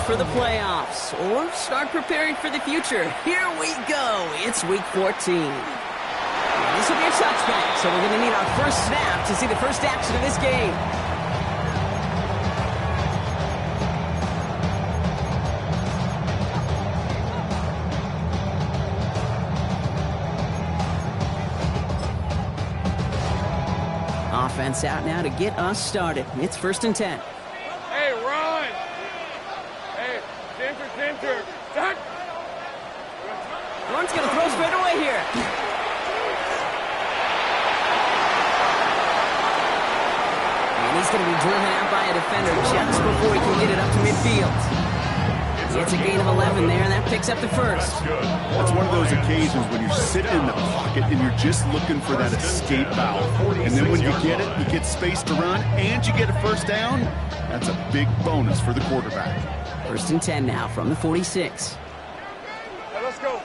for the playoffs or start preparing for the future. Here we go. It's week 14. This will be a touchback, so we're going to need our first snap to see the first action of this game. Offense out now to get us started. It's 1st and 10. Hey, run! Hey, center. Duck! Lawrence going to throw straight away here. And he's going to be driven out by a defender just before he can get it up to midfield. It's a gain of 11 there, and that picks up the first. That's one of those occasions when you're sitting in the pocket and you're just looking for that escape valve. And then when you get it, you get space to run, and you get a first down. That's a big bonus for the quarterback. 1st and 10 now from the 46. Hey, let's go.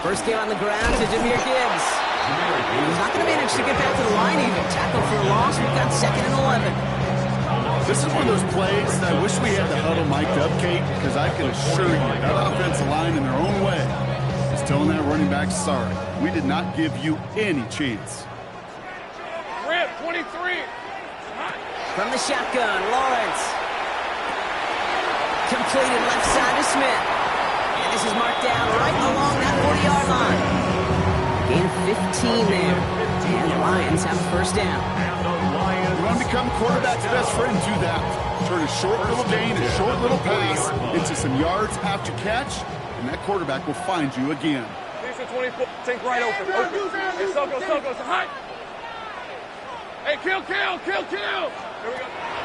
First game on the ground to Jahmyr Gibbs. And he's not going to manage to get back to the line even. Tackle for a loss. We've got 2nd and 11. This is one of those plays that I wish we had the huddle mic'd up, Kate, because I can assure you that offensive line in their own way is telling that running back, sorry, we did not give you any chance. Rip, 23. From the shotgun, Lawrence. Completed left side to Smith. And this is marked down right along that 40-yard line. Gain of 15 there. And the Lions have a first down. You want to become quarterback's best friend, do that. Turn a short little gain, a short little pass into some yards after catch, and that quarterback will find you again. Decent 24. Think right open. Hey, Soko. Hot. Hey, kill. Here we go.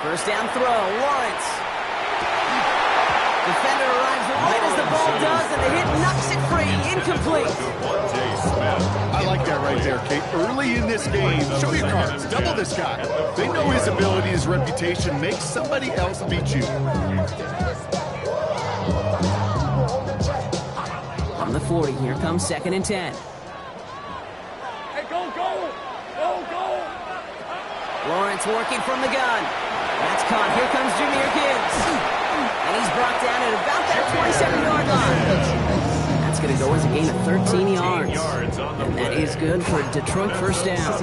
First down throw, Lawrence. Defender arrives right as the ball does, and the hit knocks it free. Incomplete. I like that right there, Kate. Early in this game, show your cards. Double this guy. They know his ability, his reputation. Make somebody else beat you. On the 40, here comes 2nd and 10. Hey, go. Lawrence working from the gun. That's caught. Here comes Jahmyr Gibbs. And he's brought down at about that 27-yard line. That's going to go as a gain of 13 yards. And that is good for a Detroit first down.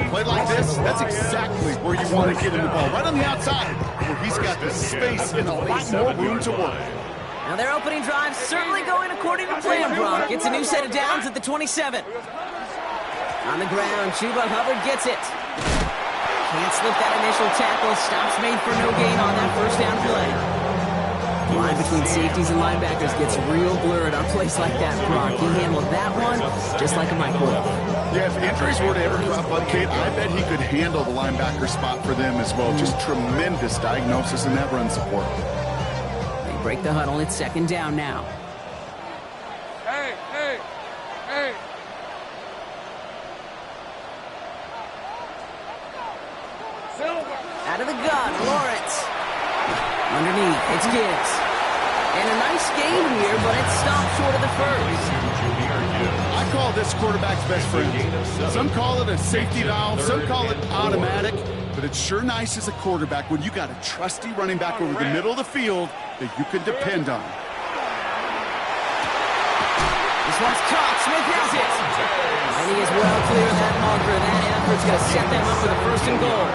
Play like this, that's exactly where you want to get in the ball. Right on the outside, where he's got the space and a lot more room to work. Now their opening drive certainly going according to plan, Brock. It's a new set of downs at the 27. On the ground, Chuba Hubbard gets it. Can't slip that initial tackle. Stops made for no gain on that first down play. The line between safeties and linebackers gets real blurred on plays like that, Brock. He handled that one just like a microwave. Yeah, if injuries were to ever crop up, Kate, I bet he could handle the linebacker spot for them as well. Just tremendous diagnosis in that run support. They break the huddle. It's 2nd down now. Hey. Out of the gun, Lawrence. Underneath, it's Gibbs. And a nice gain here, but it's stopped short of the first. I call this quarterback's best friend. Some call it a safety valve, some call it automatic, but it's sure nice as a quarterback when you got a trusty running back over the middle of the field that you can depend on. This one's caught. Smith has it. And he is well clear of that marker. That effort's going to set them up for the 1st and goal.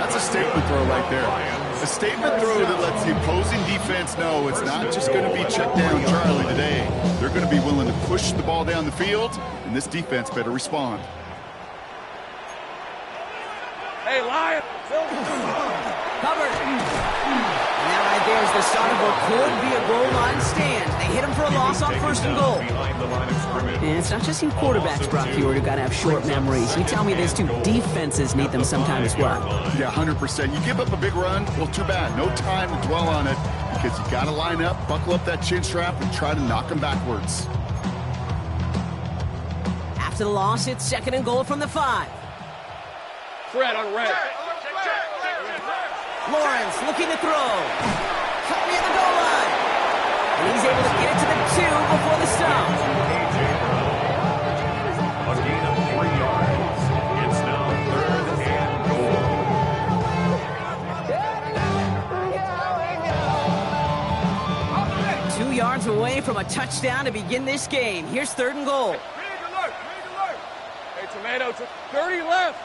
That's a statement throw right there. A statement throw that lets the opposing defense know it's not just going to be check down Charlie today. They're going to be willing to push the ball down the field, and this defense better respond. Hey, Lion. Covered. And that right there is the start of what could be a goal line stand. They hit him for a loss on 1st and goal. And it's not just you quarterbacks, Brock Hewitt, who got to have short memories. You tell me this too, defenses need them sometimes as well. Yeah, 100%. You give up a big run, well, too bad. No time to dwell on it because you got to line up, buckle up that chin strap, and try to knock them backwards. After the loss, it's 2nd and goal from the 5. Fred on red. Lawrence looking to throw. Cut near the goal line. And he's able to get it to the 2 before the stop. A gain of 3 yards. It's now 3rd and goal. yards away from a touchdown to begin this game. Here's 3rd and goal. Big alert, big alert. Hey, Tomato, 30 left.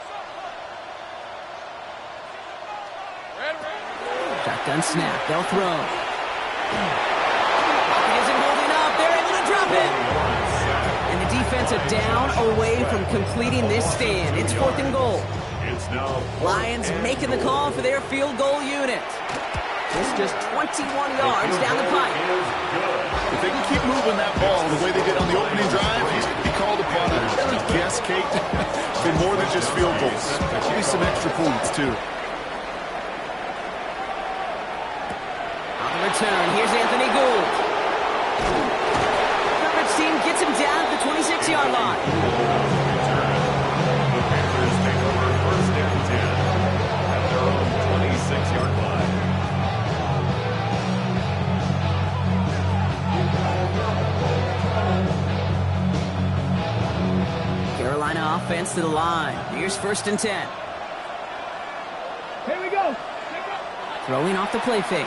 Red. Shotgun snap. They'll throw. Isn't holding up. They're able to drop it. And the defense are down away from completing this stand. It's 4th and goal. Lions making the call for their field goal unit. It's just 21 yards down the pipe. If they can keep moving that ball the way they did on the opening drive, he's going to be called upon to guess, Kate, for more than just field goals. Maybe some extra points, too. On the return, here's Anthony Gould. Coverage team gets him down at the 26-yard line. Carolina offense to the line. Here's 1st and 10. Here we go. Throwing off the play fake.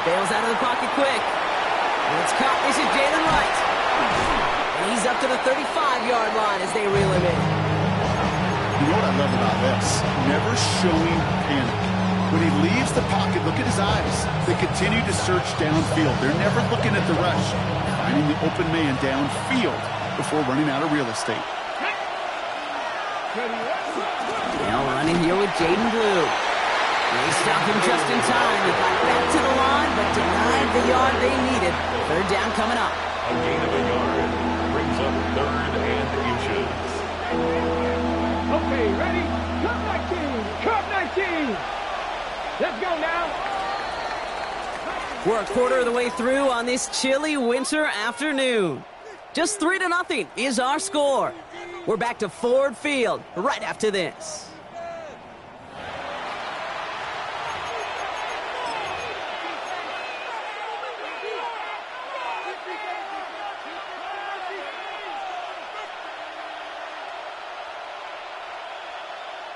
Bails out of the pocket quick. And it's caught. This is Jalen Wright. And he's up to the 35-yard line as they reel him in. You know what I love about this? Never showing panic. When he leaves the pocket, look at his eyes. They continue to search downfield. They're never looking at the rush. Finding the open man downfield before running out of real estate. Now running here with Jaden Blue. They stopped him just in time. He got back to the line, but denied the yard they needed. 3rd down coming up. A gain of a yard brings up 3rd and inches. Okay, ready? Cup 19! Cup 19! Let's go now! We're a quarter of the way through on this chilly winter afternoon. Just 3-0 is our score. We're back to Ford Field right after this.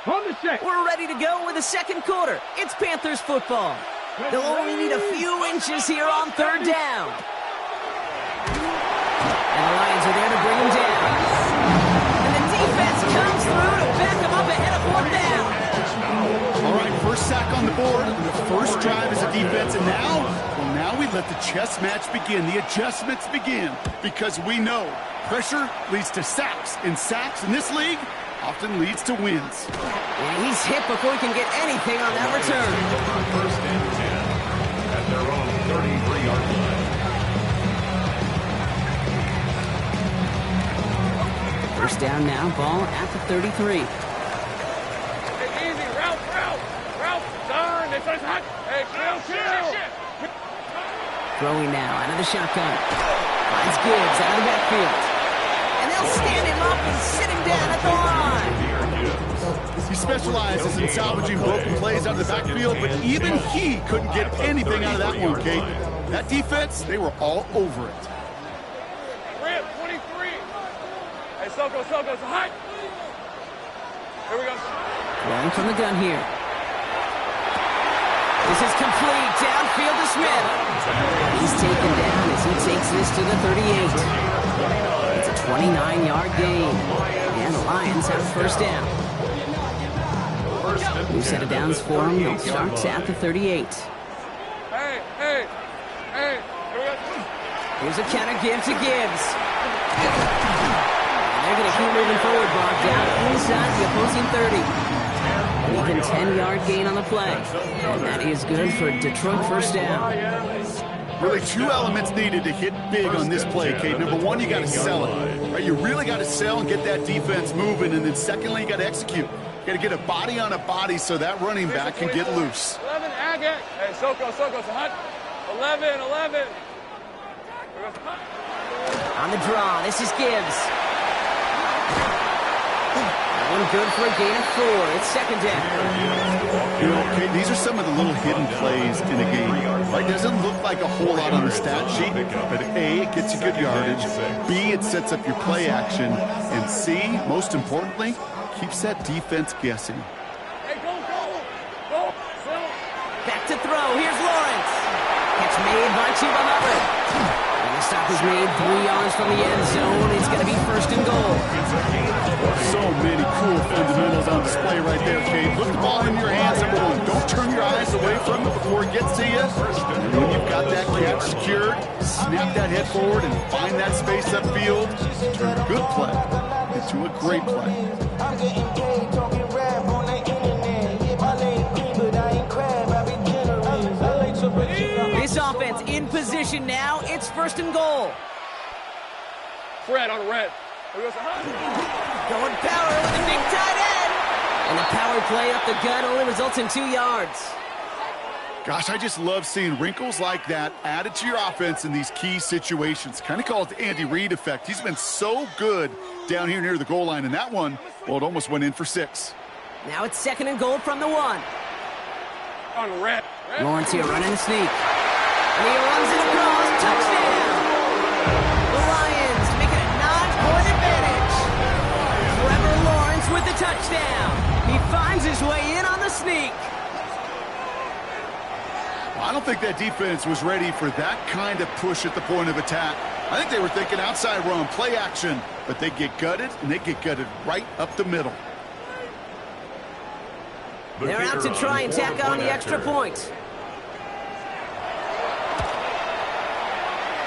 On the set. We're ready to go with the 2nd quarter. It's Panthers football. They'll only need a few inches here on 3rd down. And the Lions are there to bring him down. And the defense comes through to back him up ahead of 4th down. All right, first sack on the board. The first drive as a defense. And now we let the chess match begin. The adjustments begin. Because we know pressure leads to sacks. And sacks in this league often leads to wins. And he's hit before he can get anything on that return. 1st and 10 at their own 33-yard line. First down now, ball at the 33. Hey, easy. Route. Turn. It's hot. Hey, chill. Throwing now out of the shotgun. Finds Gibbs out of the backfield. And they'll stand him up and sit him down at the line. He specializes in salvaging broken plays out of the backfield, but even he couldn't get anything out of that one, Kate. That defense, they were all over it. Rip, 23. Hey, Soko, it's hot. Here we go. Throwing from the gun here. This is complete. Downfield to Smith. He's taken down as he takes this to the 38. It's a 29-yard gain. And the Lions have first down. New set of downs for him. It starts at the 38. Hey. Here we go. Here's a counter give to Gibbs. And they're going to keep moving forward, Bob, down inside the opposing 30. An even 10-yard gain on the play. And that is good for Detroit first down. Really, 2 elements needed to hit big on this play, Kate. Number 1, you got to sell it. Right? You really got to sell and get that defense moving. And then secondly, you got to execute. You got to get a body on a body so that running back can get loose. 11, Agate. Hey, Soko, it's hot. 11. On the draw, this is Gibbs. That one good for a gain of 4. It's 2nd down. You know, Kate, these are some of the little hidden plays in a game. Right? Doesn't look like a whole lot on the stat sheet, but A, it gets you good yardage. B, it sets up your play action. And C, most importantly, keeps that defense guessing. Hey, go. Back to throw. Here's Lawrence. Catch made by Chuba Hubbard. And the stop is made 3 yards from the end zone. It's going to be first and goal. So many cool fundamentals on display right there, Kate. Put the ball in your hands, number one. Don't turn your eyes away from it before it gets to you. And when you've got that catch secured, snap that head forward and find that space upfield. Turn a good play into a great play. This offense in position now. It's first and goal. Fred on the red. Going power with a big tight end. And the power play up the gut only results in 2 yards. Gosh, I just love seeing wrinkles like that added to your offense in these key situations. Kind of call it the Andy Reid effect. He's been so good down here near the goal line. And that one, well, it almost went in for 6. Now it's second and goal from the 1. On the red. Lawrence here running the sneak. And he runs it across. Touchdown. The Lions make it a 9-point advantage. Trevor Lawrence with the touchdown. He finds his way in on the sneak. I don't think that defense was ready for that kind of push at the point of attack. I think they were thinking outside run, play action, but they get gutted, and they get gutted right up the middle. They're out to try and tack on the extra point.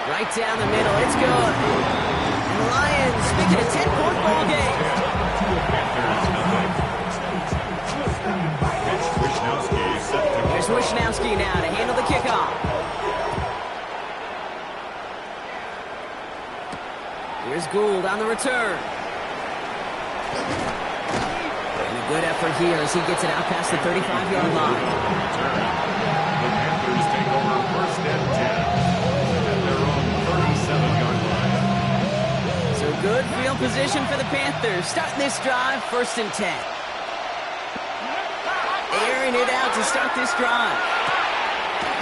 Right down the middle, it's good. And the Lions make it a 10-point ball game. There's Wishnowski now to handle the kickoff. Here's Gould on the return. And a good effort here as he gets it out past the 35-yard line. The Panthers take over first and 10 at their own 37-yard line. So good field position for the Panthers. Starting this drive, first and 10. Airing it out to start this drive.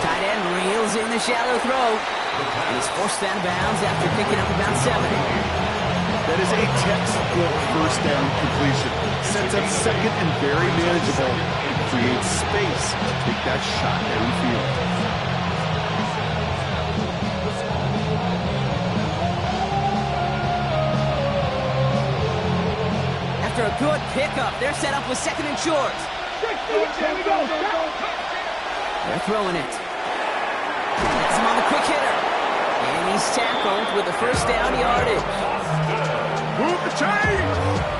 Tight end reels in the shallow throw. And he's forced out of bounds after picking up about 7. That is a textbook first down completion. Sets up second and very manageable. Creates space to take that shot downfield. After a good pickup, they're set up with second and short. They're throwing it. That's him on the quick hitter. And he's tackled with the first down yardage. Move the chain!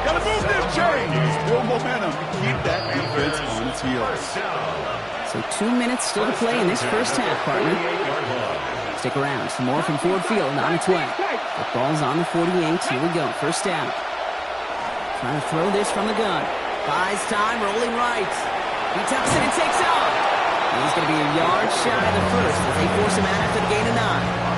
Gotta move them chains! Build momentum. Keep that defense on its heels. So 2 minutes still to play in this first half, partner. Stick around. Some more from Ford Field on its way. The ball's on the 48. Here we go. First down. Trying to throw this from the gun. Buys time, rolling right. He tucks it and takes off. He's going to be a yard shy of the first as they force him out after the gain of 9.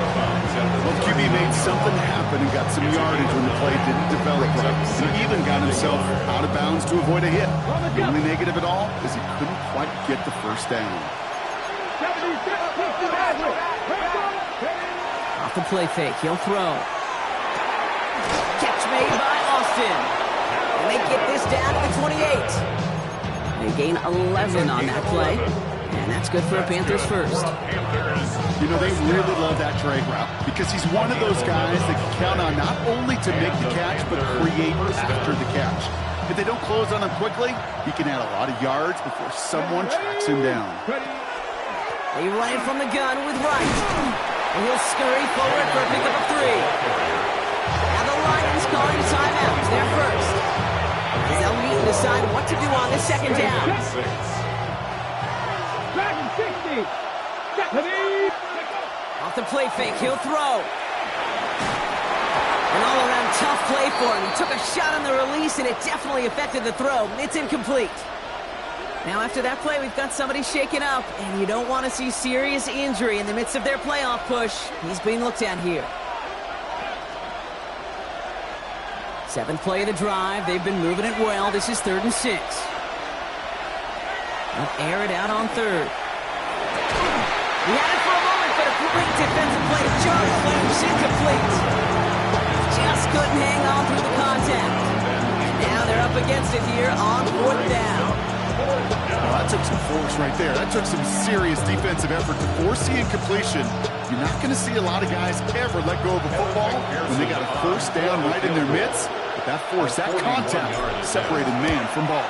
Well, QB made something happen and got some yardage when the play didn't develop right. He even got himself out of bounds to avoid a hit. The only negative at all is he couldn't quite get the first down. Off the play fake, he'll throw. Catch made by Austin. And they get this down to the 28. They gain 11 on that play. And that's good for a Panthers first. You know, they really love that drag route because he's one of those guys that can count on not only to make the catch, but create after the catch. If they don't close on him quickly, he can add a lot of yards before someone tracks him down. They run it from the gun with Wright. And he'll scurry forward for a pickup of 3. Now the Lions calling timeouts. They're first. As they'll meet and decide what to do on this second down. Off the play fake, he'll throw. An all-around tough play for him. He took a shot on the release, and it definitely affected the throw. It's incomplete. Now, after that play, we've got somebody shaken up, and you don't want to see serious injury in the midst of their playoff push. He's being looked at here. 7th play of the drive. They've been moving it well. This is 3rd and 6. They'll air it out on 3rd. He had it for a moment, but a great defensive play to Charlie Williams, incomplete. Just couldn't hang on through the contact. And now they're up against it here on 4th down. Well, That took some force right there. That took some serious defensive effort to force the incompletion. You're not going to see a lot of guys ever let go of a football when they got a first down right in their midst. But that force, that contact, separated man from ball.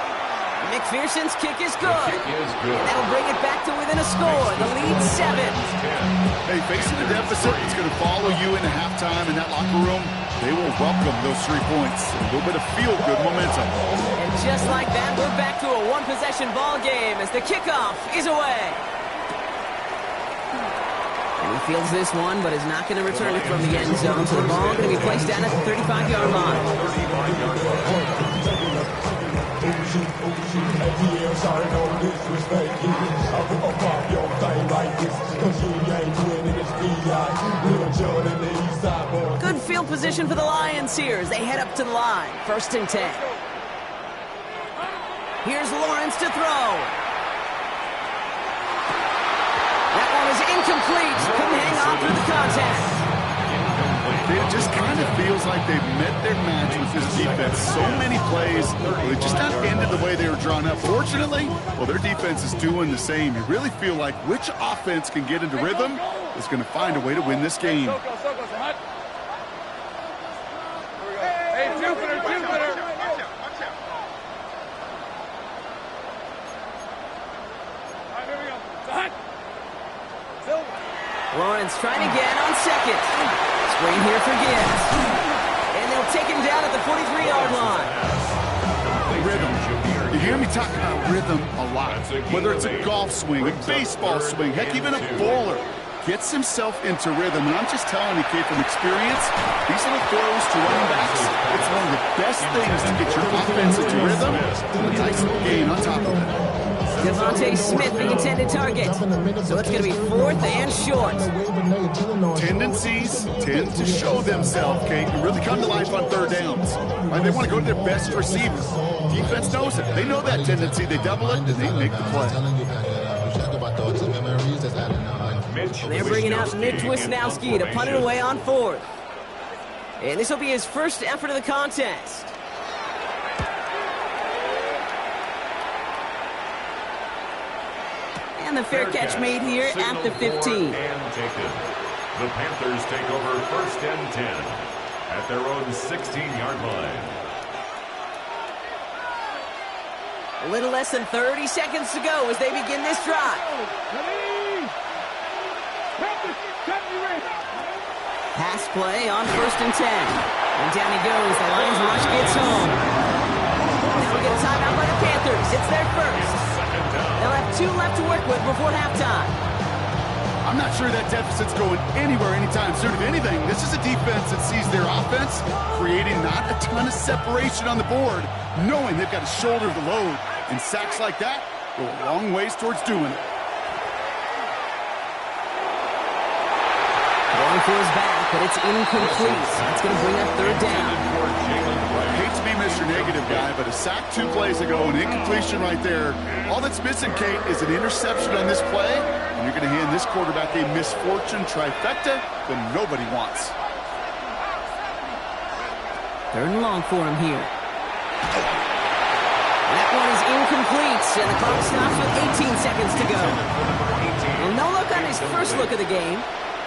McPherson's kick is good. And that'll bring it back to within a score. The lead 7. Hey, facing the deficit, it's going to follow you into halftime in that locker room. They will welcome those 3 points. A little bit of feel-good momentum. And just like that, we're back to a one-possession ball game as the kickoff is away. And he fields this one, but is not going to return it from the end zone. So the ball going to be placed down at the 35-yard line. Good field position for the Lions here as they head up to the line. 1st and 10. Here's Lawrence to throw. That one is incomplete. Couldn't hang on through the contact. It just kind of feels like they've met their match with this defense. So many plays, they just not ended the way they were drawn up. Fortunately, well, their defense is doing the same. You really feel like which offense can get into rhythm is going to find a way to win this game. Hey, Jupiter. Lawrence trying again on 2nd. Screen here for Gibbs. And they'll take him down at the 43-yard line. Rhythm. You hear me talk about rhythm a lot. Whether it's a golf swing, a baseball swing, heck, even a bowler gets himself into rhythm. And I'm just telling you, Kate, from experience, these little throws to running backs, it's one of the best things to get your offense into rhythm. And a nice little gain on top of it. Devontae Smith, the intended target. So it's going to be 4th and short. Tendencies tend to show themselves, Kate, and really come to life on 3rd downs. Right? They want to go to their best receiver. Defense knows it. They know that tendency. They double it, and they make the play. And they're bringing out Nick Wisnowski to punt it away on 4th. And this will be his first effort of the contest. And the fair catch made here at the 15. The Panthers take over 1st and 10 at their own 16-yard line. A little less than 30 seconds to go as they begin this drive. Pass play on 1st and 10. And down he goes. The Lions rush gets home. Now we get a timeout by the Panthers. It's their first. They'll have 2 left to work with before halftime. I'm not sure that deficit's going anywhere anytime soon. If anything, this is a defense that sees their offense creating not a ton of separation on the board, knowing they've got to shoulder the load. And sacks like that go a long ways towards doing it. Going for his back, but it's incomplete. That's going to bring up 3rd down. I hate to be Mr. Negative guy, but a sack 2 plays ago, an incompletion right there. All that's missing, Kate, is an interception on this play, and you're going to hand this quarterback a misfortune trifecta that nobody wants. 3rd and long for him here. That one is incomplete, and the clock stops with 18 seconds to go. Well, no look on his first look of the game,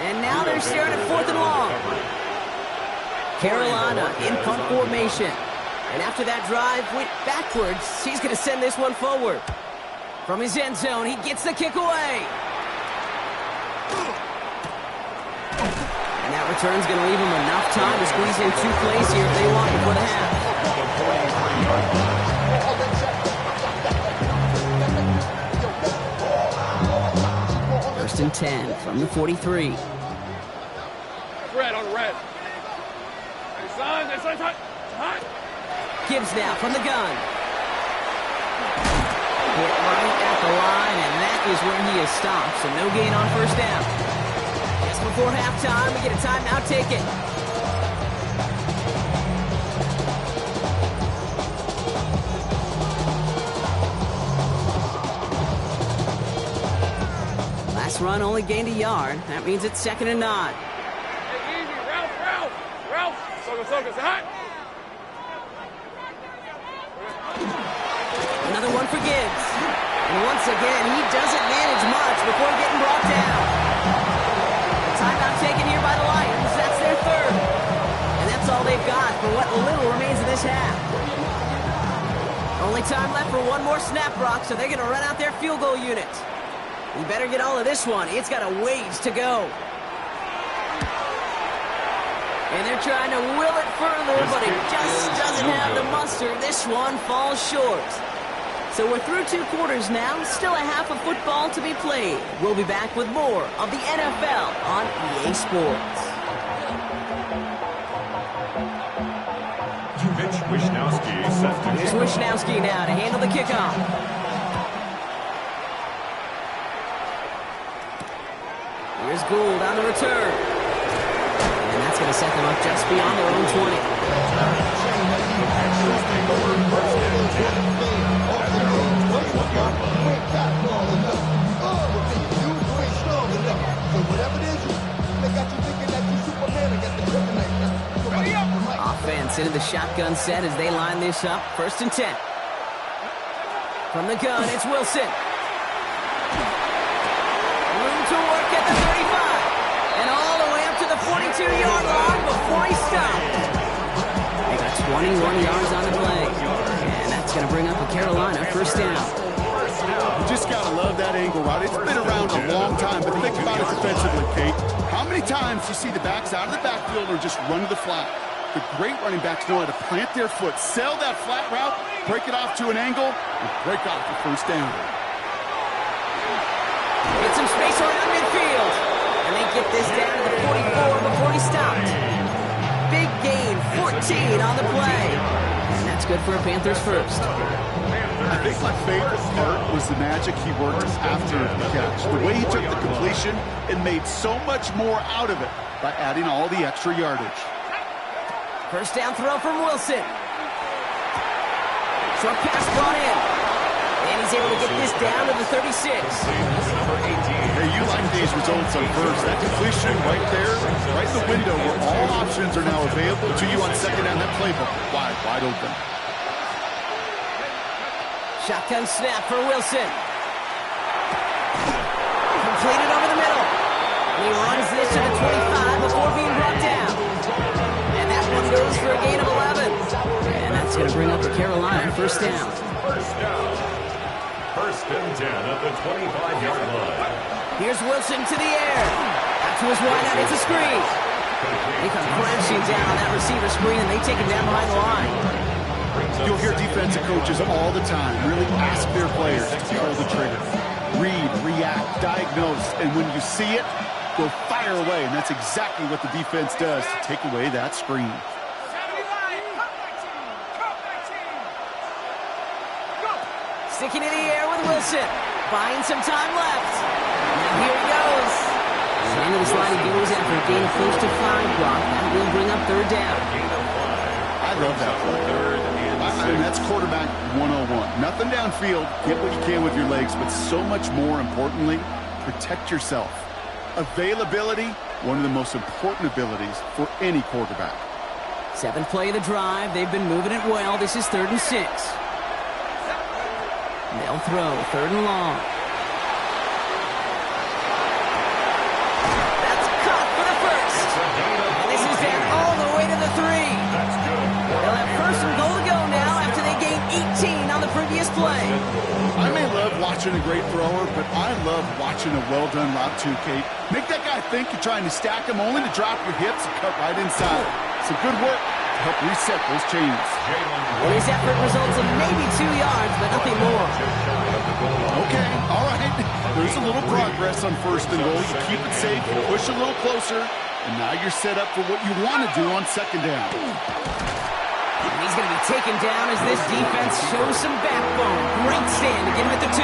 and now they're staring at 4th and long. Carolina in punt formation. And after that drive went backwards, he's going to send this one forward. From his end zone, he gets the kick away. And that return's going to leave him enough time to squeeze in 2 plays here if they want before the half. 1st and 10 from the 43. Red on red. It's hot. Gibbs now from the gun. Hit right at the line, and that is where he is stopped. So no gain on 1st down. Just before halftime, we get a timeout taken. Last run only gained a yard. That means it's 2nd and 9. Hey, easy, Ralph. Soga, say hi. Another one for Gibbs. And once again, he doesn't manage much before getting brought down. A timeout taken here by the Lions. That's their third. And that's all they've got for what little remains of this half. Only time left for one more snap, Brock, so they're going to run out their field goal unit. We better get all of this one. It's got a ways to go. And they're trying to will it further, but it just doesn't have the muster. This one falls short. So we're through 2 quarters now. Still a half of football to be played. We'll be back with more of the NFL on EA Sports. Mitch Wishnowsky set to Here's Wishnowsky now to handle the kickoff. Here's Gould on the return. And that's going to set them up just beyond their own 20. Packers take over first and 10 at their own 21-yard line. Offense into the shotgun set as they line this up. First and 10. From the gun, it's Wilson. Room to work at the 35. And all the way up to the 42-yard line before he stopped. They got 21 yards on the play. And that's going to bring up a Carolina first down. You just got to love that angle route. It's been around a long time, but think about it defensively, Kate. How many times do you see the backs out of the backfield or just run to the flat? The great running backs know how to plant their foot, sell that flat route, break it off to an angle, and break off the first down. Get some space around midfield. And they get this down to the 44 before he stopped. Big gain, 14 on the play. And that's good for a Panthers first. I think my favorite part was the magic he worked after the catch. The way he took the completion and made so much more out of it by adding all the extra yardage. First down throw from Wilson. Short pass brought in. And he's able to get this down to the 36. Hey, you like these results on first. That completion right there, right in the window where all options are now available to you on second down. That playbook wide open. Shotgun snap for Wilson. Completed over the middle. And he runs this to the 25 before being brought down. And that one goes for a gain of 11. And that's going to bring up a Carolina first down. First and 10 at the 25-yard line. Here's Wilson to the air. Out to his wide out. It's a screen. They come crashing down on that receiver screen, and they take him down behind the line. You'll hear defensive coaches all the time really ask their players to pull the trigger. Read, react, diagnose, and when you see it, go fire away. And that's exactly what the defense does to take away that screen. Sticking in the air with Wilson. Buying some time left. And here he goes. And into the slide he goes after a gain of close to 5 block. That will bring up third down. I love that play. I mean, that's quarterback 101. Nothing downfield. Get what you can with your legs, but so much more importantly, protect yourself. Availability, one of the most important abilities for any quarterback. 7th play of the drive. They've been moving it well. This is 3rd and 6. They'll throw 3rd and long. That's caught for the first. And this is down all the way to the 3. They'll have 1st and goal to go now after they gained 18 on the previous play. I may love watching a great thrower, but I love watching a well-done route too, Kate. Make that guy think you're trying to stack him only to drop your hips and cut right inside. Some good work to help reset those chains. Well, his effort results in maybe 2 yards, but nothing more. Okay, all right. There's a little progress on 1st and goal. You keep it safe, you push a little closer, and now you're set up for what you want to do on 2nd down. And he's going to be taken down as this defense shows some backbone. Great stand to get him at the 2.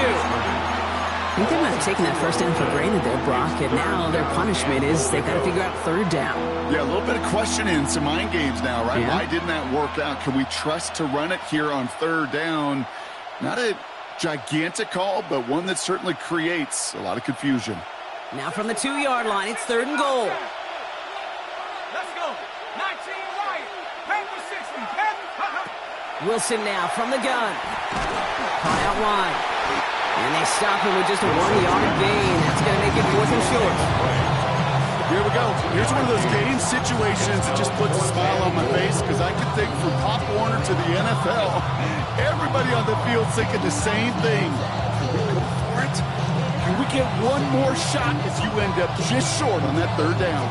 I think they might have taken that first down for granted there, Brock, and now their punishment is they've got to figure out 3rd down. Yeah, a little bit of questioning, some mind games now, right? Yeah. Why didn't that work out? Can we trust to run it here on 3rd down? Not a gigantic call, but one that certainly creates a lot of confusion. Now from the 2-yard line, it's 3rd and goal. Let's go. 19 right. Paper 60. Wilson now from the gun. Caught out wide. And they stop him with just a 1-yard gain. That's going to make it 4th and short. Here we go. Here's one of those game situations that just puts a smile on my face because I could think from Pop Warner to the NFL, everybody on the field thinking the same thing. Can we go for it? Can we get one more shot as you end up just short on that 3rd down?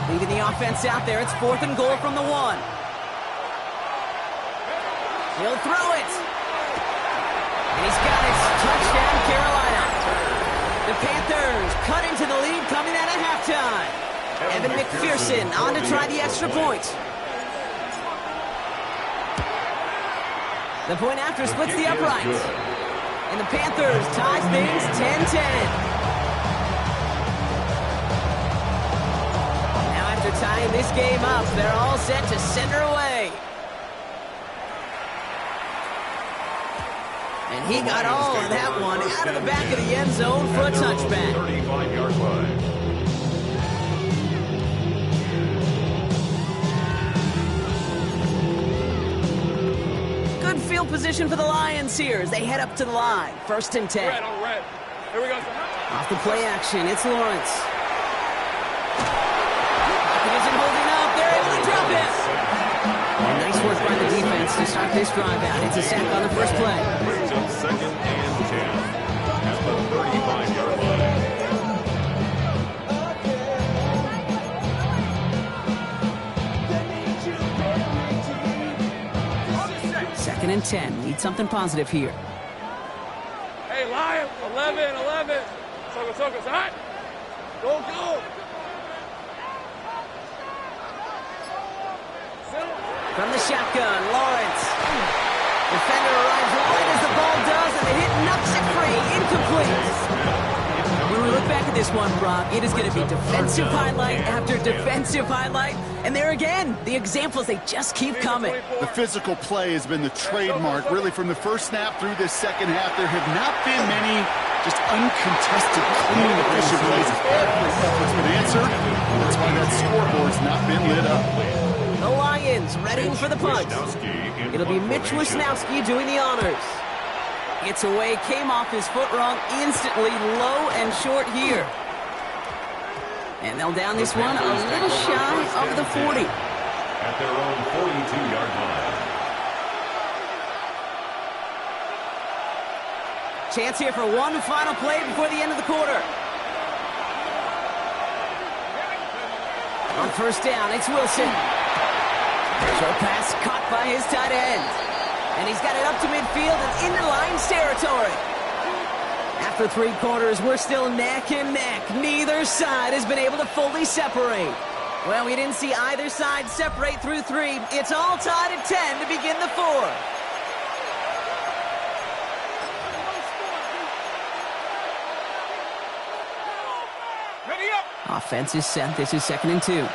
Leaving the offense out there. It's 4th and goal from the 1. He'll throw it. And he's got it. Touchdown, Carolina. The Panthers cut into the lead coming out of halftime. Evan McPherson on to try the extra point. The point after splits the uprights. And the Panthers ties things 10-10. Now after tying this game up, they're all set to send her away. And he got all of that one out of the back of the end zone for a touchback. 35-yard line. Good field position for the Lions here as they head up to the line. 1st and 10. Red on red. Here we go. Off the play action, it's Lawrence. He isn't holding up. They're able to drop it. And nice work by the defense to start this drive out. It's a sack on the first play. Brings up 2nd and 10 at the 35-yard line. 2nd and 10. Need something positive here. Hey, Lion. 11. Soko. Hot. Go. From the shotgun, Lawrence. Defender arrives right as the ball does, and the hit knocks it free. Incomplete. When we look back at this one, Brock, it is going to be defensive highlight after defensive highlight. And there again, the examples, they just keep coming. The physical play has been the trademark, really, from the first snap through this second half. There have not been many just uncontested, clean, efficient plays. Every effort's been answered. That's why that scoreboard's not been lit up. The Lions readying for the punt. It'll be Mitch Wisnowski doing the honors. Gets away, came off his foot wrong, instantly low and short here. And they'll down this one a little shy of the 40. At their own 42-yard line. Chance here for one final play before the end of the quarter. On 1st down, it's Wilson. Short pass caught by his tight end. And he's got it up to midfield and into Lions territory. After 3 quarters, we're still neck and neck. Neither side has been able to fully separate. Well, we didn't see either side separate through 3. It's all tied at 10 to begin the 4th. Ready up. Offense is sent. This is 2nd and 2.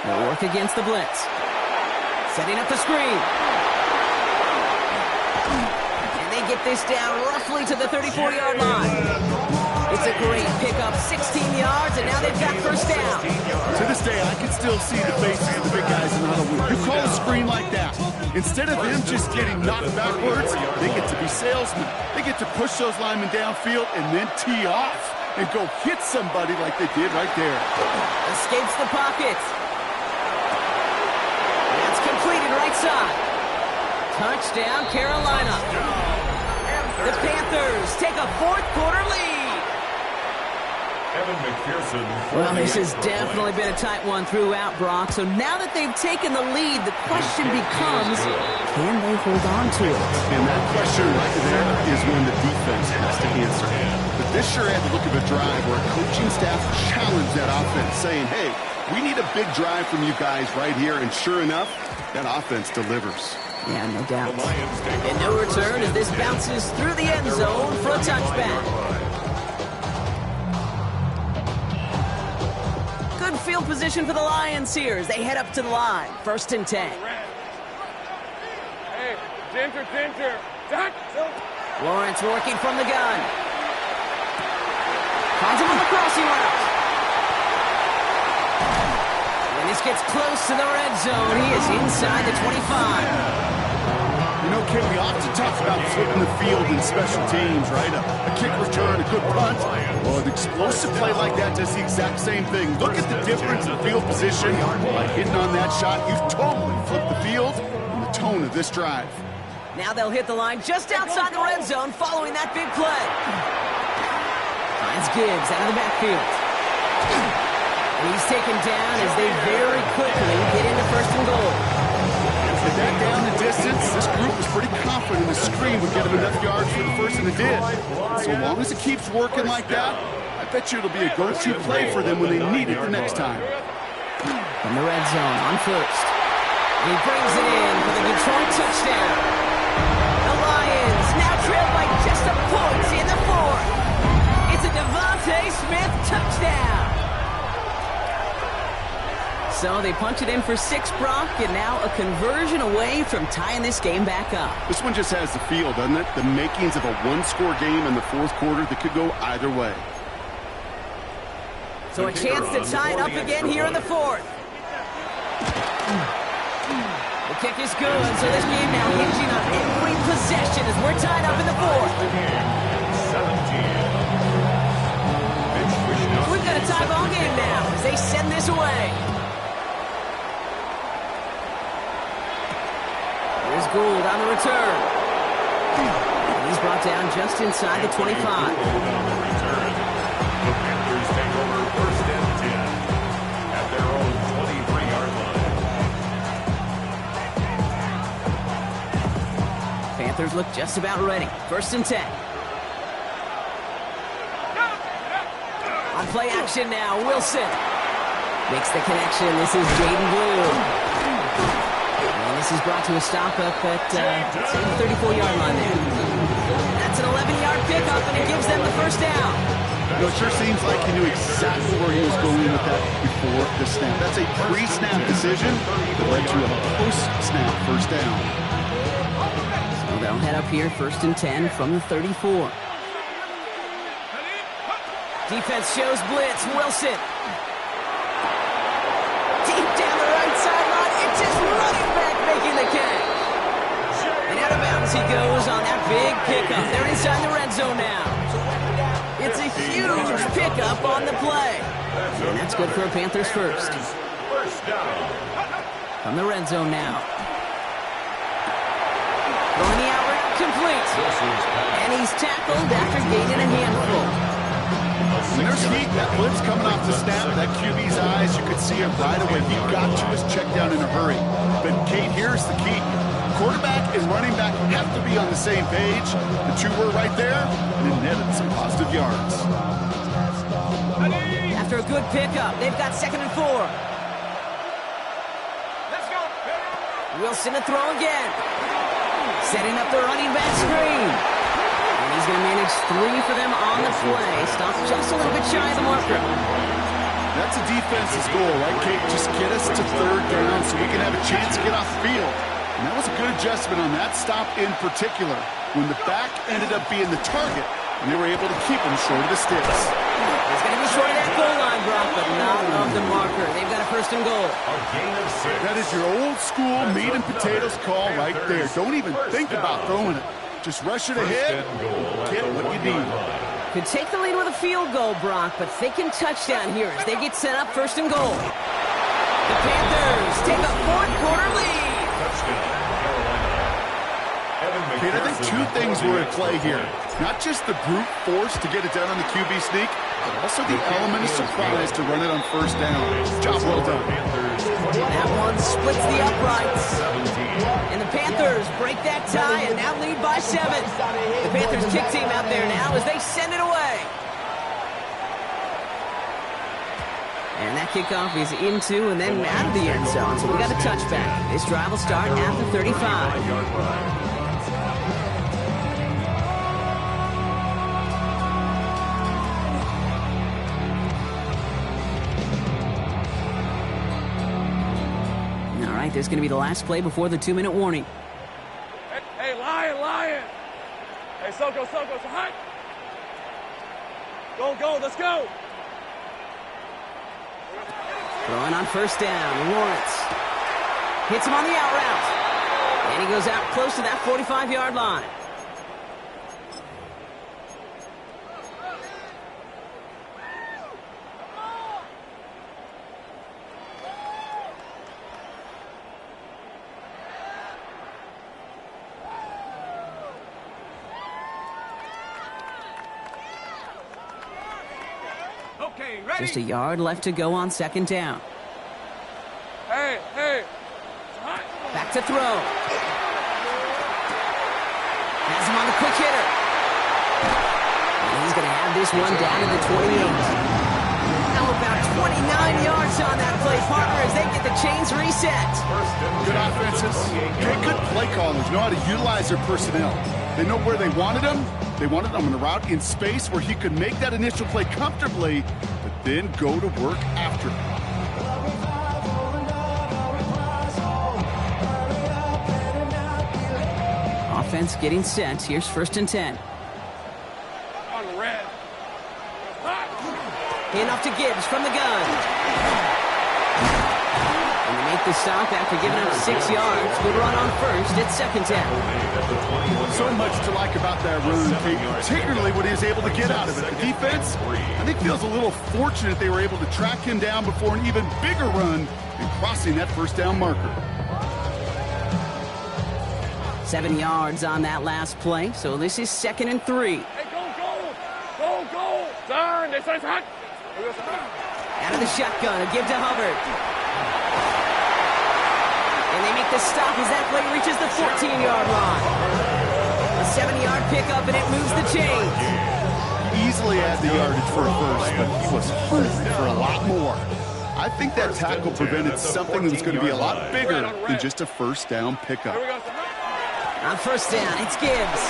They'll work against the blitz. Setting up the screen. And they get this down roughly to the 34-yard line. It's a great pickup, 16 yards, and now they've got 1st down. To this day, I can still see the faces of the big guys in the huddle. You call a screen like that, instead of them just getting knocked backwards, they get to be salesmen. They get to push those linemen downfield and then tee off and go hit somebody like they did right there. Escapes the pocket. That's completed right side. Touchdown, Carolina. The Panthers take a 4th quarter lead. Evan McPherson. Well, this has definitely been a tight one throughout, Brock. So now that they've taken the lead, the question becomes, can they hold on to it? And that question right there is one the defense has to answer. But this sure had the look of a drive where a coaching staff challenged that offense, saying, hey, we need a big drive from you guys right here. And sure enough, that offense delivers. Yeah, no doubt. And no return as this bounces through the end zone for a touchback. Good field position for the Lions here as they head up to the line. 1st and 10. Hey, Ginger. Lawrence working from the gun. Finds him on the crossing route. When this gets close to the red zone, he is inside the 25. You know, Kate, we often talk about flipping the field in special teams, right? A kick return, a good punt. Well, an explosive play like that does the exact same thing. Look at the difference in field position. By hitting on that shot, you've totally flipped the field and the tone of this drive. Now they'll hit the line just outside the red zone following that big play. Finds Gibbs out of the backfield. And he's taken down as they very quickly get into first and goal. With that down the distance, this group was pretty confident the screen would get them enough yards for the first, and it did. So long as it keeps working like that, I bet you it'll be a go-to play for them when they need it the next time. From the red zone on first. And he brings it in for the Detroit touchdown. The Lions now trail by just a point in the fourth. It's a Devontae Smith touchdown. So they punch it in for 6, Brock, and now a conversion away from tying this game back up. This one just has the feel, doesn't it? The makings of a one-score game in the fourth quarter that could go either way. So a chance to tie it up again here in the fourth. The kick is good, so this game now hinging on every possession as we're tied up in the fourth. 17. We've got a tie ball game now as they send this away. Here's Gould on the return. And he's brought down just inside the 25. The Panthers take over first and 10 at their own 23-yard line. Panthers look just about ready. First and 10. On play action now, Wilson makes the connection. This is Jaden Blue. And this is brought to a stop up at the 34-yard line there. That's an 11-yard pickup, and it gives them the first down. You know, it sure seems like he knew exactly where he was going with that before the snap. That's a pre-snap decision that led to a post-snap first down. So they'll head up here, first and 10 from the 34. Defense shows blitz. Wilson. Deep down the right sideline. It's just running back making the catch. And out of bounds he goes on that big pickup. They're inside the red zone now. It's a huge pickup on the play. And that's good for a Panthers first. From the red zone now. Throwing the out route complete. And he's tackled after gaining a handful. There's heat. That blitz coming off the snap. That QB's eyes, you could see it right away. He got to his check down in a hurry. But, Kate, here's the key. Quarterback and running back have to be on the same page. The two were right there, and it netted some positive yards. After a good pickup, they've got second and 4. Let's go. Wilson to throw again. Setting up the running back screen. And he's going to manage 3 for them on the play. Stops just a little bit shy of the marker. That's a defense's goal, right, Kate? Just get us to third down so we can have a chance to get off the field. And that was a good adjustment on that stop in particular, when the back ended up being the target, and they were able to keep him short of the sticks. He's going to be short of that goal line, Brock, but not of the marker. They've got a first and goal. That is your old school meat and potatoes call right there. Don't even think about throwing it. Just rush it ahead, get what you need. Could take the lead with a field goal, Brock, but thinking touchdown here as they get set up first and goal. The Panthers take a fourth-quarter lead. Kate, I think 2 things were at play here. Not just the brute force to get it done on the QB sneak, but also the element of surprise to run it on first down. Job well done. That one splits the uprights. And the Panthers break that tie and now lead by 7. The Panthers kick team out there now as they send it away. And that kickoff is into and then out of the end zone. So we got a touchback. This drive will start at the 35. There's going to be the last play before the 2-minute warning. Hey, Lion. Hey, Soko, so hot. Go, let's go. Throwing on first down, Lawrence. Hits him on the out route. And he goes out close to that 45-yard line. Okay, ready? Just a yard left to go on second down. Hey, hey. Back to throw. Has him on the quick hitter. And he's going to have this one down to the 28. Now about 29 yards on that play, partner, as they get the chains reset. Good offenses. Good play callers know how to utilize their personnel. They know where they wanted them. They wanted them on a route in space where he could make that initial play comfortably, but then go to work after it. Offense getting set. Here's 1st and 10. On the red. Enough to Gibbs from the gun. And they make the stop after giving up 6 yards. Good run on first. It's 2nd down. So much to like about that run, Kate, particularly what he was able to get out of it. The defense, I think, feels a little fortunate they were able to track him down before an even bigger run and crossing that 1st down marker. 7 yards on that last play, so this is 2nd and 3. Hey, go, go! Go, go! Turn! This is hot! Out of the shotgun, a give to Hubbard. And they make the stop as that play reaches the 14-yard line. A 7-yard pickup, and it moves the chains. Easily had the yardage for a first, but he was hungry for a lot more. I think that tackle prevented something that was going to be a lot bigger than just a 1st down pickup. On 1st down, it's Gibbs.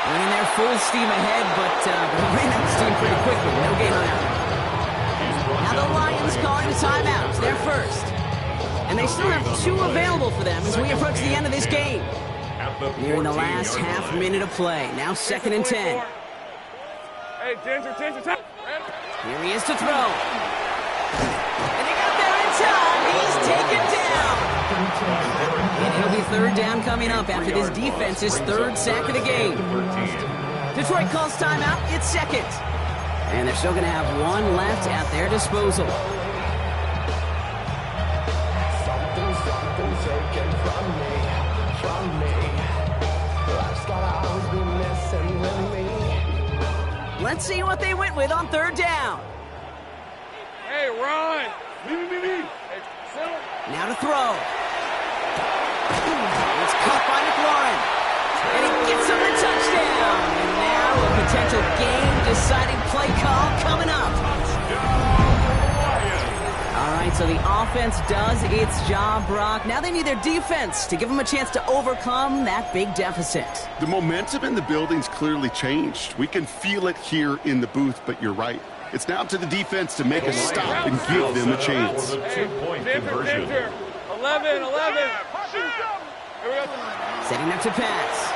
Running there full steam ahead, but ran out of steam pretty quickly. No gain on that. Now the Lions calling a timeout. They're first. And they still have 2 available for them as we approach the end of this game. Nearing the last half minute of play. Now 2nd and 10. Hey, Ginger, Here he is to throw. And he got there in time. He's taken down. And it'll be 3rd down coming up after this defense's 3rd sack of the game. Detroit calls timeout. It's 2nd. And they're still going to have 1 left at their disposal. Let's see what they went with on 3rd down. Hey, Ron! Hey, now to throw. It's caught by McLaurin. And he gets him the touchdown. And now a potential game-deciding play call coming up. All right, so the offense does its job, Brock. Now they need their defense to give them a chance to overcome that big deficit. The momentum in the building's clearly changed. We can feel it here in the booth, but you're right. It's now up to the defense to make a stop and give them a chance. Hey, Ginger. 11. Setting up to pass.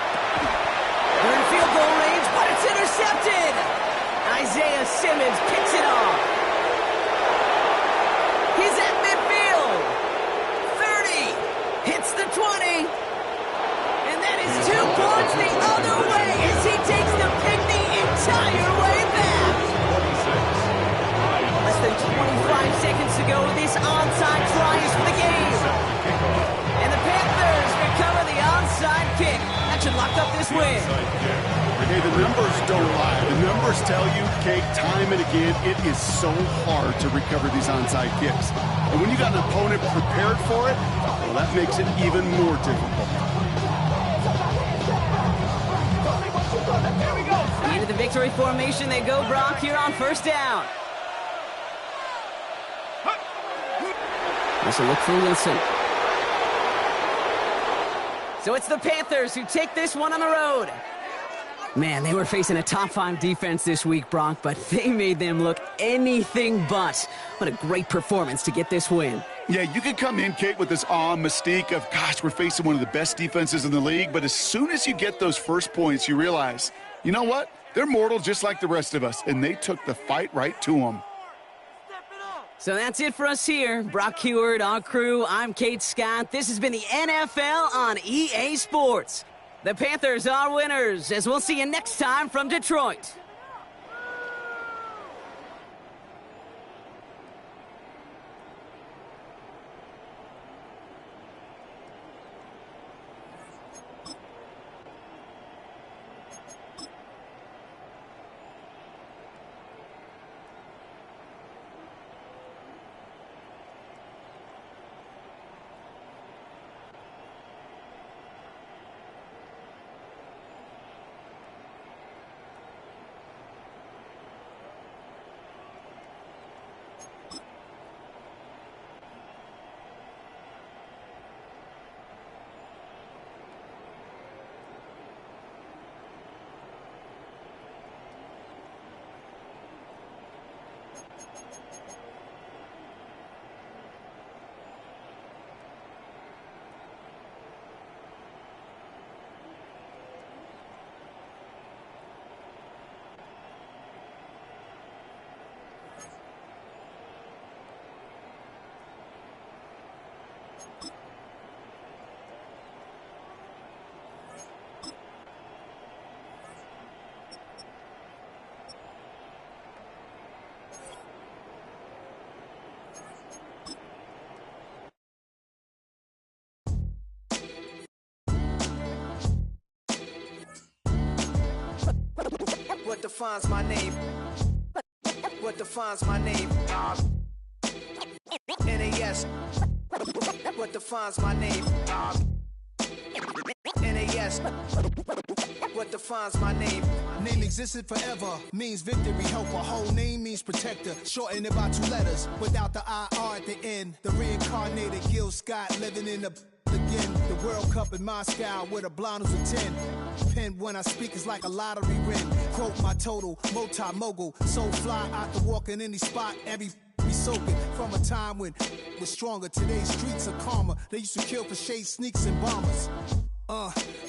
They're in field goal range, but it's intercepted. Isaiah Simmons picks it off. He's at midfield. 30. Hits the 20. And that is 2 points the other way as he takes the pick the entire way back. Less than 25 seconds to go. This onside try is for the game. And the Panthers recover the onside kick. That should lock up this win. Hey, the numbers don't lie. The numbers tell you, Kate, time and again, it is so hard to recover these onside kicks. And when you got an opponent prepared for it, well, that makes it even more difficult. Into the victory formation they go, Brock, here on 1st down. This will look for Wilson. So it's the Panthers who take this one on the road. Man, they were facing a top 5 defense this week, Brock, but they made them look anything but. What a great performance to get this win. Yeah, you could come in, Kate, with this awe and mystique of, gosh, we're facing one of the best defenses in the league, but as soon as you get those first points, you realize, you know what? They're mortal just like the rest of us, and they took the fight right to them. So that's it for us here. Brock Heward, our crew, I'm Kate Scott. This has been the NFL on EA Sports. The Panthers are winners, as we'll see you next time from Detroit. What defines my name? What defines my name? NAS. What defines my name? NAS. What defines my name? Name existed forever, means victory, helper. Whole name means protector, shortened it by 2 letters, without the IR at the end. The reincarnated Gil Scott, living in the again. The World Cup in Moscow with a blonde who's a 10. Pen when I speak is like a lottery win. Quote my total, multi-mogul. So fly out to walk in any spot, every be soaking. From a time when was stronger, today's streets are calmer. They used to kill for shade sneaks and bombers.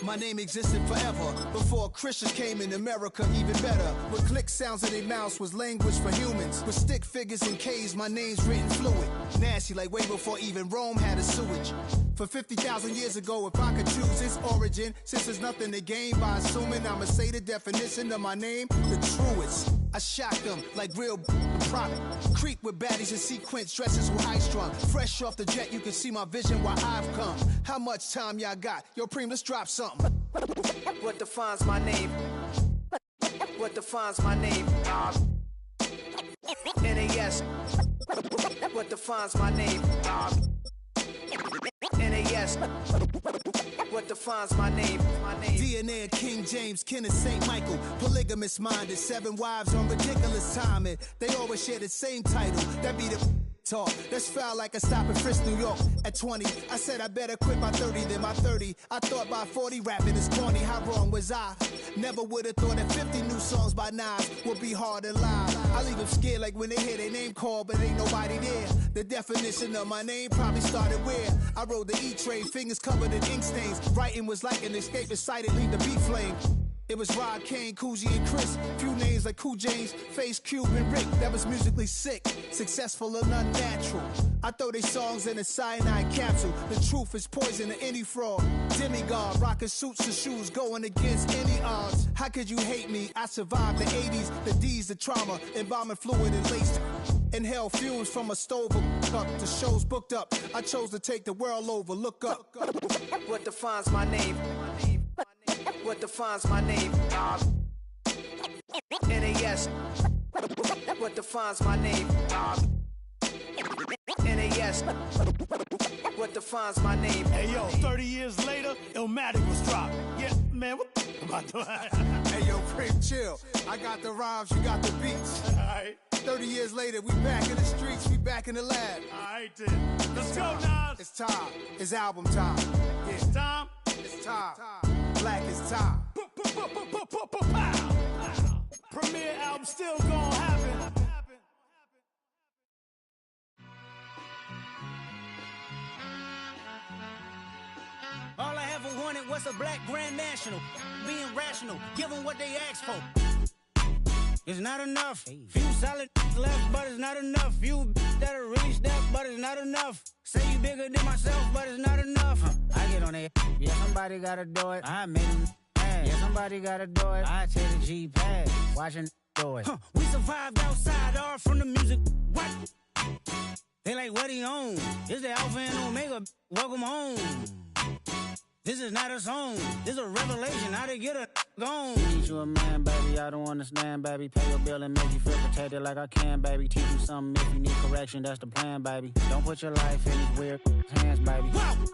My name existed forever. Before Christians came in America, even better. With click sounds in their mouths was language for humans. With stick figures and K's, my name's written fluid. Nasty like way before even Rome had a sewage. For 50,000 years ago, if I could choose its origin, since there's nothing to gain by assuming, I'ma say the definition of my name, the truest. I shock them like real prop. Creep with baddies in sequence, dresses with high strung. Fresh off the jet, you can see my vision where I've come. How much time y'all got? Yo, Preem, let's drop something. What defines my name? What defines my name? NAS. What defines my name? NAS. What defines my name? DNA of King James, kin of St. Michael. Polygamous minded, 7 wives on ridiculous timing. They always share the same title. That be the talk. That's foul like a stop in Frisk, New York. At 20, I said I better quit by 30 than my 30. I thought by 40 rapping is corny. How wrong was I? Never would have thought that 50 new songs by Nas would be hard to live. I leave them scared like when they hear their name called, but ain't nobody there. The definition of my name probably started where I rode the E-train, fingers covered in ink stains. Writing was like an escape excited, leave the beat flame. It was Rod, Kane, Coogee, and Chris. Few names like Cool James, Face, Cube, and Rick. That was musically sick, successful and unnatural. I throw they songs in a cyanide capsule. The truth is poison to any fraud. Demigod, rocking suits and shoes, going against any odds. How could you hate me? I survived the 80s, the D's, the trauma, embalming fluid and laced. Inhale fumes from a stove up. The show's booked up. I chose to take the world over. Look up. What defines my name? What defines my name? NAS. What defines my name? NAS. What defines my name? Hey yo, 30 years later, Illmatic was dropped. Yeah, man, what am I doing? Hey yo, Prince, chill. I got the rhymes, you got the beats. Alright. 30 years later, we back in the streets, we back in the lab. Alright then. Let's go, Nas. It's time. It's album time. Yeah. It's time. It's time. Black is time. Premiere album still gonna happen. All I ever wanted was a black Grand National. Being rational, give them what they asked for. It's not enough. Few solid left, but it's not enough. Few that'll reach that, but it's not enough. Say you bigger than myself, but it's not enough. I get on it. Yeah, somebody gotta do it. I made him mad. Yeah, somebody gotta do it. I take the G-pad. Watching do it. We survived outside, all from the music. What? They like, what he on? This the Alpha and Omega. Welcome home. This is not a song. This is a revelation. How to get a gone. Teach you a man, baby. I don't understand, baby. Pay your bill and make you feel protected like I can, baby. Teach you something if you need correction. That's the plan, baby. Don't put your life in these weird hands, baby. Whoa!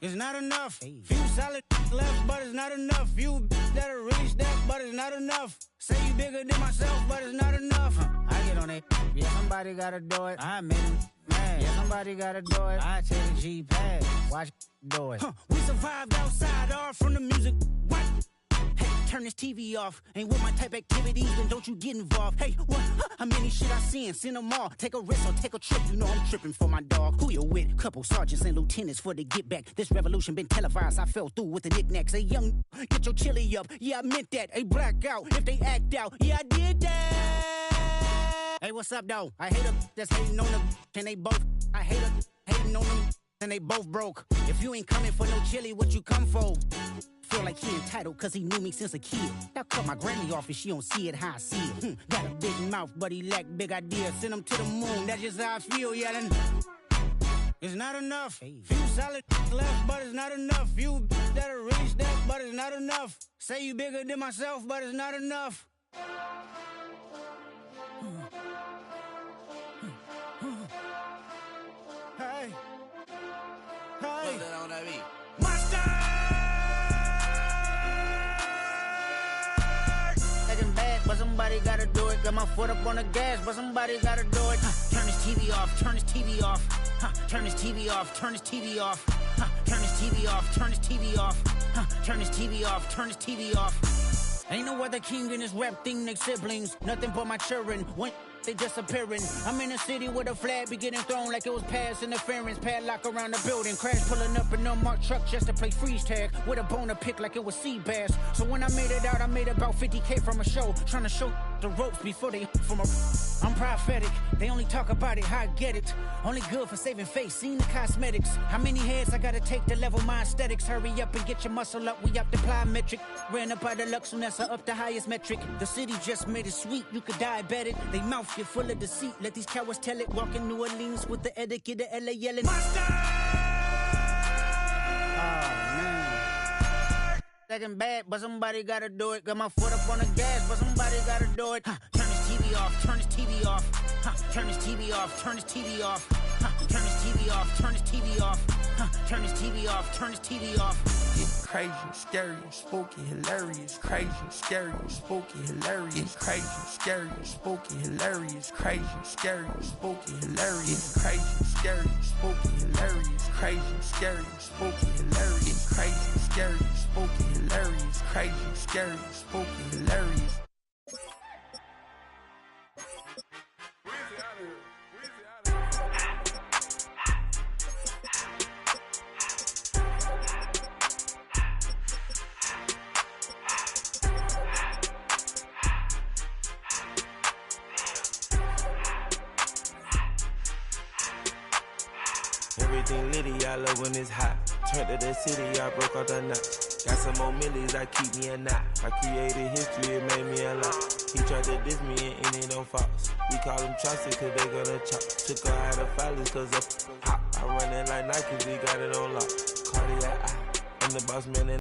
It's not enough. Few solid left, but it's not enough. Few that'll reach that, but it's not enough. Say you bigger than myself, but it's not enough. I get on it. Yeah, somebody gotta do it. I made him mad. Yeah, somebody gotta do it. I take the G-pad. Watch do it. We survived outside, all from the music. What? Hey, turn this TV off. Ain't with my type activities, then don't you get involved. Hey, what? How many shit I seen? Send them all. Take a risk or take a trip. You know I'm tripping for my dog. Who you with? Couple sergeants and lieutenants for the get back. This revolution been televised. I fell through with the knickknacks. Hey, young, get your chili up. Yeah, I meant that. Hey, black out if they act out. Yeah, I did that. Hey, what's up, though? I hate a that's hating on the and they both. I hate a hating on them and they both broke. If you ain't coming for no chili, what you come for? Feel like he entitled cause he knew me since a kid. Now cut my granny off if she don't see it how I see it. Got a big mouth, but he lack big ideas. Send him to the moon, that's just how I feel yelling. It's not enough. Few solid left, but it's not enough. Few that'll reach that, but it's not enough. Say you bigger than myself, but it's not enough. Hey. Hey. Mustard! Taking bad, but somebody gotta do it. Got my foot up on the gas, but somebody gotta do it. Turn this TV off, turn this TV off. Turn this TV off, turn this TV off. Turn this TV off, turn this TV off. Turn this TV off, turn this TV off. Ain't no other king in this rap thing, they siblings. Nothing but my children. When they disappearing. I'm in a city with a flag be getting thrown like it was pass interference. Padlock around the building. Crash pulling up an unmarked truck just to play freeze tag. With a bone to pick like it was sea bass. So when I made it out, I made about 50K from a show. Trying to show the ropes before they from a... I'm prophetic. They only talk about it, how I get it. Only good for saving face, seen the cosmetics. How many heads I gotta take to level my aesthetics? Hurry up and get your muscle up, we up the plyometric. Ran up out of luck, soon as I up the highest metric. The city just made it sweet, you could diabetic. They mouth get full of deceit, let these cowards tell it. Walk in New Orleans with the etiquette of LA yelling. Second bad, but somebody gotta do it. Got my foot up on the gas, but somebody gotta do it. Turn this TV off, turn this TV off. Turn this TV off, turn this TV off. Turn this TV off, turn this TV off. Turn this TV off, turn this TV off. It's crazy, scary, spooky, hilarious. Crazy, scary, spooky, hilarious. Crazy, scary, spooky, hilarious. Crazy, scary, spooky, hilarious. Crazy, scary, spooky, hilarious. Crazy, scary, spooky, hilarious. Crazy, scary, spooky, hilarious. Crazy, scary, spooky, hilarious. Everything litty, I love when it's hot. Turned to the city, I broke out the knot. Got some more millies, I keep me a knot. I created history, it made me a lot. He tried to diss me and it don't false. We call them chopsticks cause they gonna chop. Took her out of filers cause of hot. I run it like Nike, we got it on lock. Cardiac eye, I'm the boss man.